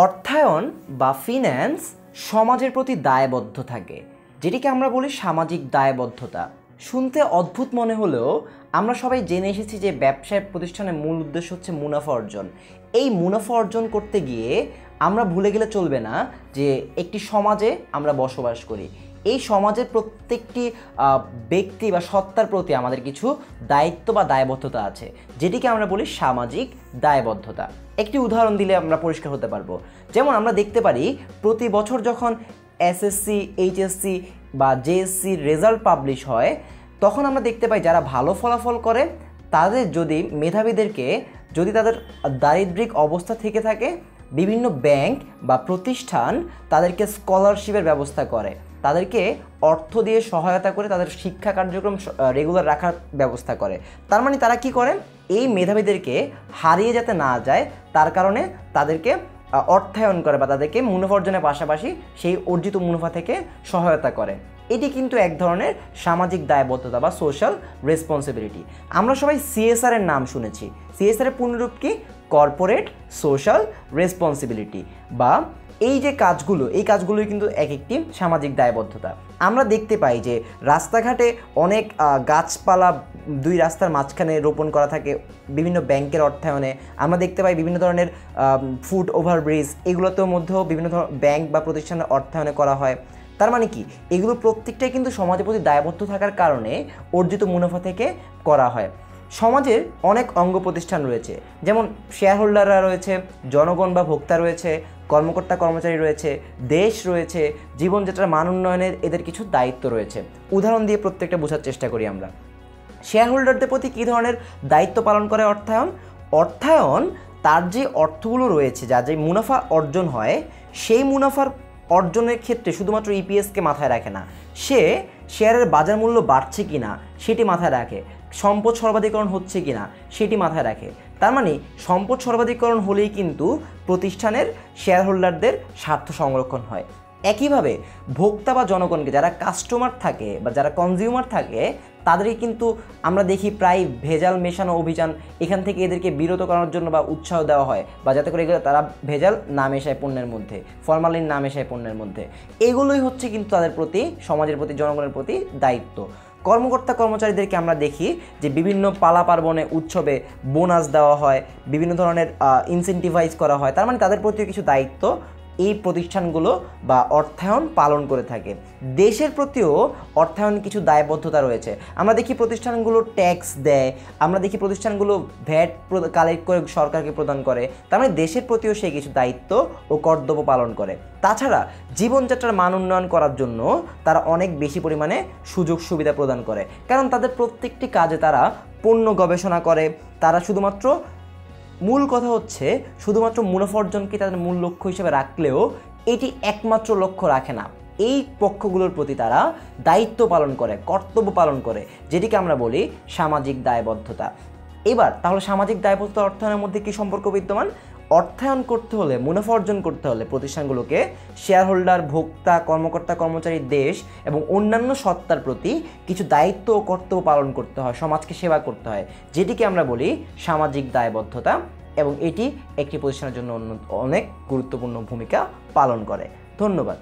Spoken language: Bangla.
অর্থায়ন বা ফিন্যান্স সমাজের প্রতি দায়বদ্ধ থাকে, যেটিকে আমরা বলি সামাজিক দায়বদ্ধতা। শুনতে অদ্ভুত মনে হলেও আমরা সবাই জেনে এসেছি যে ব্যবসায় প্রতিষ্ঠানের মূল উদ্দেশ্য হচ্ছে মুনাফা অর্জন। এই মুনাফা অর্জন করতে গিয়ে আমরা ভুলে গেলে চলবে না যে একটি সমাজে আমরা বসবাস করি। এই সমাজের প্রত্যেকটি ব্যক্তি বা সত্তার প্রতি আমাদের কিছু দায়িত্ব বা দায়বদ্ধতা আছে, যেটিকে আমরা বলি সামাজিক দায়বদ্ধতা। একটি উদাহরণ দিলে আমরা পরিষ্কার হতে পারবো। যেমন আমরা দেখতে পারি প্রতি বছর যখন এসএসসি, এইচএসসি বা জেএসসির রেজাল্ট পাবলিশ হয়, তখন আমরা দেখতে পাই যারা ভালো ফলাফল করে তাদের মেধাবীদেরকে যদি তাদের দারিদ্রিক অবস্থা থেকে থাকে, বিভিন্ন ব্যাংক বা প্রতিষ্ঠান তাদেরকে স্কলারশিপের ব্যবস্থা করে, তাদেরকে অর্থ দিয়ে সহায়তা করে তাদের শিক্ষা কার্যক্রম রেগুলার রাখার ব্যবস্থা করে। তার মানে তারা কি করেন, এই মেধাবীদেরকে হারিয়ে যেতে না যায় তার কারণে তাদেরকে অর্থায়ন করে বা তাদেরকে মুনাফা অর্জনের পাশাপাশি সেই অর্জিত মুনাফা থেকে সহায়তা করে। এটি কিন্তু এক ধরনের সামাজিক দায়বদ্ধতা বা সোশ্যাল রেসপন্সিবিলিটি। আমরা সবাই সিএসআর এর নাম শুনেছি। সিএসআর এর পূর্ণরূপ কি? Corporate social responsibility. বা এই যে কাজগুলো, এই কাজগুলোই কিন্তু এক একটি সামাজিক দায়বদ্ধতা। আমরা দেখতে পাই যে রাস্তাঘাটে অনেক গাছপালা দুই রাস্তার মাঝখানে রোপণ করা থাকে বিভিন্ন ব্যাংকের অর্থায়নে। আমরা দেখতে পাই বিভিন্ন ধরনের ফুট ওভারব্রিজ, এগুলোতেও মধ্যেও বিভিন্ন ধরনের ব্যাংক বা প্রতিষ্ঠানের অর্থায়নে করা হয়। তার মানে কি, এগুলো প্রত্যেকটাই কিন্তু সমাজের প্রতি দায়বদ্ধ থাকার কারণে অর্জিত মুনাফা থেকে করা হয়। সমাজের অনেক অঙ্গ প্রতিষ্ঠান রয়েছে, যেমন শেয়ার হোল্ডাররা রয়েছে, জনগণ বা ভোক্তা রয়েছে, কর্মকর্তা কর্মচারী রয়েছে, দেশ রয়েছে, জীবনযাত্রার মান উন্নয়নের এদের কিছু দায়িত্ব রয়েছে। উদাহরণ দিয়ে প্রত্যেকটা বোঝার চেষ্টা করি আমরা। শেয়ার হোল্ডারদের প্রতি কী ধরনের দায়িত্ব পালন করে অর্থায়ন? অর্থায়ন তার যে অর্থগুলো রয়েছে, যা যে মুনাফা অর্জন হয়, সেই মুনাফার অর্জনের ক্ষেত্রে শুধুমাত্র ইপিএসকে মাথায় রাখে না, সে শেয়ারের বাজার মূল্য বাড়ছে কিনা সেটি মাথায় রাখে, সম্পদ সর্বাধিকরণ হচ্ছে কিনা সেটি মাথায় রাখে। তার মানে সম্পদ সর্বাধিকরণ হলেই কিন্তু প্রতিষ্ঠানের শেয়ার হোল্ডারদের স্বার্থ সংরক্ষণ হয়। একইভাবে ভোক্তা বা জনগণকে, যারা কাস্টমার থাকে বা যারা কনজিউমার থাকে, তাদেরই কিন্তু আমরা দেখি প্রায় ভেজাল মেশানো অভিযান, এখান থেকে এদেরকে বিরত করার জন্য বা উৎসাহ দেওয়া হয়, বা যাতে করে এগুলো তারা ভেজাল না মেশায় পণ্যের মধ্যে, ফরমালিন না মেশায় পণ্যের মধ্যে। এগুলোই হচ্ছে কিন্তু তাদের প্রতি, সমাজের প্রতি, জনগণের প্রতি দায়িত্ব। কর্মকর্তা কর্মচারীদেরকে আমরা দেখি যে বিভিন্ন পালা পার্বণে, উৎসবে বোনাস দেওয়া হয়, বিভিন্ন ধরনের ইনসেন্টিভাইজ করা হয়। তার মানে তাদের প্রতিও কিছু দায়িত্ব এই প্রতিষ্ঠানগুলো বা অর্থায়ন পালন করে থাকে। দেশের প্রতিও অর্থায়ন কিছু দায়বদ্ধতা রয়েছে। আমরা দেখি প্রতিষ্ঠানগুলো ট্যাক্স দেয়, আমরা দেখি প্রতিষ্ঠানগুলো ভ্যাট কালেক্ট করে সরকারকে প্রদান করে। তার মানে দেশের প্রতিও সে কিছু দায়িত্ব ও কর্তব্য পালন করে। তাছাড়া জীবনযাত্রার মান উন্নয়ন করার জন্য তারা অনেক বেশি পরিমাণে সুযোগ সুবিধা প্রদান করে, কারণ তাদের প্রত্যেকটি কাজে তারা পণ্য গবেষণা করে। তারা শুধুমাত্র, মূল কথা হচ্ছে, শুধুমাত্র মুনাফা অর্জনকে তাদের মূল লক্ষ্য হিসেবে রাখলেও এটি একমাত্র লক্ষ্য রাখে না। এই পক্ষগুলোর প্রতি তারা দায়িত্ব পালন করে, কর্তব্য পালন করে, যেটিকে আমরা বলি সামাজিক দায়বদ্ধতা। এবার তাহলে সামাজিক দায়বদ্ধতা অর্থায়নের মধ্যে কী সম্পর্ক বিদ্যমান? অর্থায়ন করতে হলে, মুনাফা অর্জন করতে হলে প্রতিষ্ঠানগুলোকে শেয়ার হোল্ডার, ভোক্তা, কর্মকর্তা কর্মচারী, দেশ এবং অন্যান্য সত্তার প্রতি কিছু দায়িত্ব ও কর্তব্য পালন করতে হয়, সমাজকে সেবা করতে হয়, যেটিকে আমরা বলি সামাজিক দায়বদ্ধতা। এবং এটি একটি প্রতিষ্ঠানের জন্য অনেক গুরুত্বপূর্ণ ভূমিকা পালন করে। ধন্যবাদ।